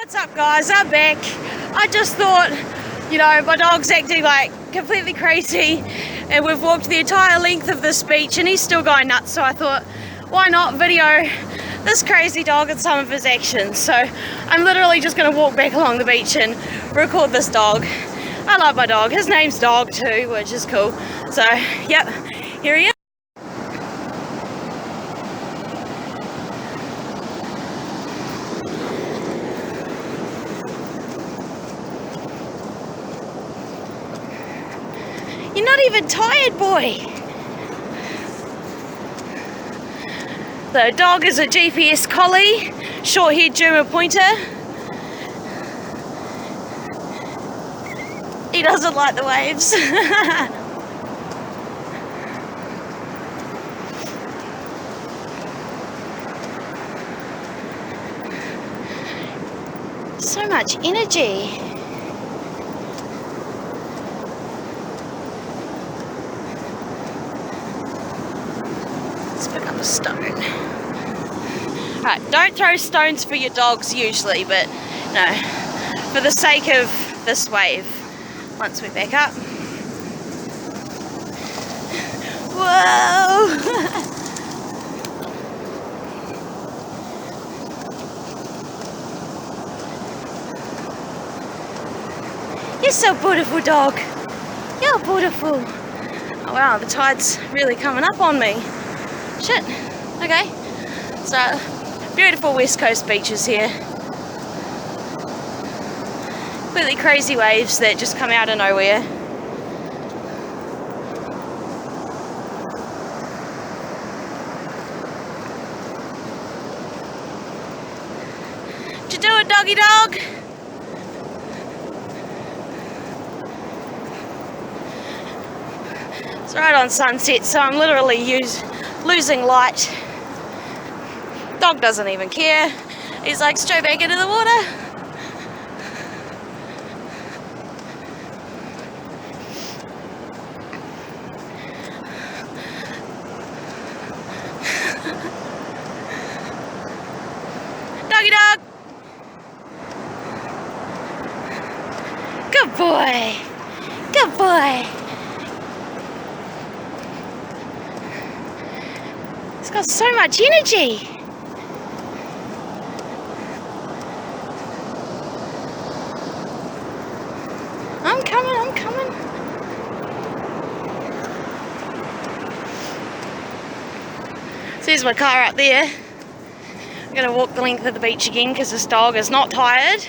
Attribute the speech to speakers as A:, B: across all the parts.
A: What's up guys, I'm back. I just thought, my dog's acting like completely crazy and we've walked the entire length of this beach and he's still going nuts, so I thought, why not video this crazy dog and some of his actions. So I'm literally just going to walk back along the beach and record this dog. I love my dog. His name's Dog too, which is cool. So, yep, here he is. You're not even tired, boy. The dog is a GPS collie, short-haired German pointer. He doesn't like the waves. So much energy. Let's pick up a stone. Right, don't throw stones for your dogs usually, but no, for the sake of this wave. Once we back up. Whoa! You're so beautiful, dog. You're beautiful. Oh wow, the tide's really coming up on me. Shit. Okay. So, beautiful west coast beaches here. Completely crazy waves that just come out of nowhere. What you doing, doggy dog? It's right on sunset, so I'm literally losing light. Dog doesn't even care. He's like straight back into the water. Doggy dog! Good boy! Good boy! He's got so much energy! I'm coming, I'm coming! So here's my car up there. I'm going to walk the length of the beach again because this dog is not tired.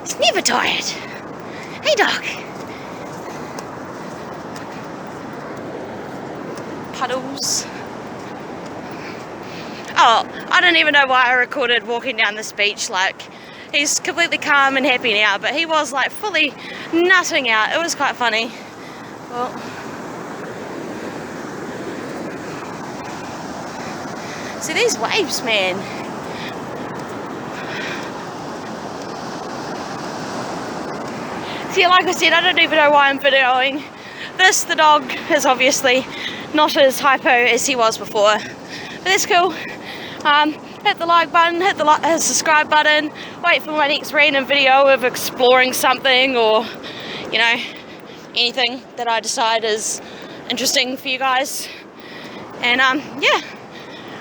A: He's never tired. Hey dog. Puddles. Oh, I don't even know why I recorded walking down this beach. Like, he's completely calm and happy now, but he was like fully nutting out. It was quite funny. Well, see these waves, man. See, like I said, I don't even know why I'm videoing this. The dog is obviously not as hypo as he was before, but that's cool. Hit the like button, hit the subscribe button, wait for my next random video of exploring something or, anything that I decide is interesting for you guys. And yeah.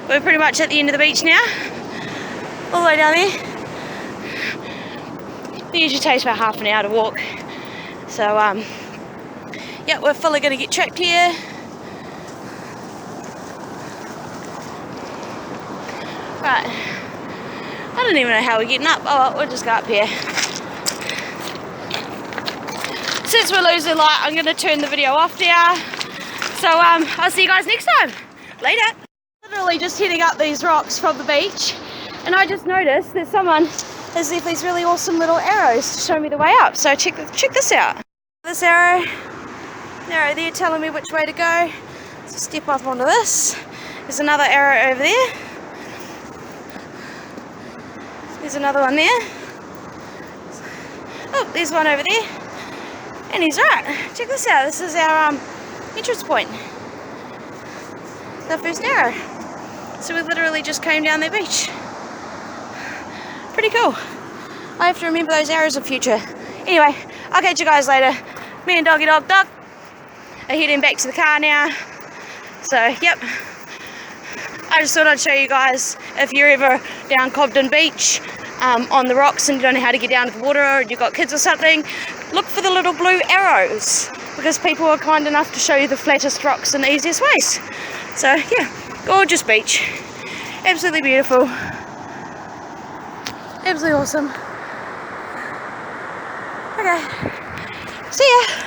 A: We're pretty much at the end of the beach now, all the way down there. It usually takes about half an hour to walk. So, yeah, we're fully going to get trapped here. Right, I don't even know how we're getting up. Oh, well, we'll just go up here. Since we're losing light, I'm going to turn the video off now. So, I'll see you guys next time. Later. Literally just heading up these rocks from the beach, and I just noticed that someone has left these really awesome little arrows to show me the way up. So check this out. This arrow there telling me which way to go. So step up onto this. There's another arrow over there. There's another one there. Oh, there's one over there. And he's right. Check this out. This is our entrance point. The first arrow. So we literally just came down the beach. pretty cool. I have to remember those arrows in future. Anyway, I'll catch you guys later. Me and Doggy Dog Duck are heading back to the car now. So, yep. I just thought I'd show you guys, if you're ever down Cobden Beach on the rocks and you don't know how to get down to the water, or you've got kids or something, look for the little blue arrows, because people are kind enough to show you the flattest rocks and the easiest ways. So, yeah, gorgeous beach. Absolutely beautiful. Absolutely awesome. Okay, see ya.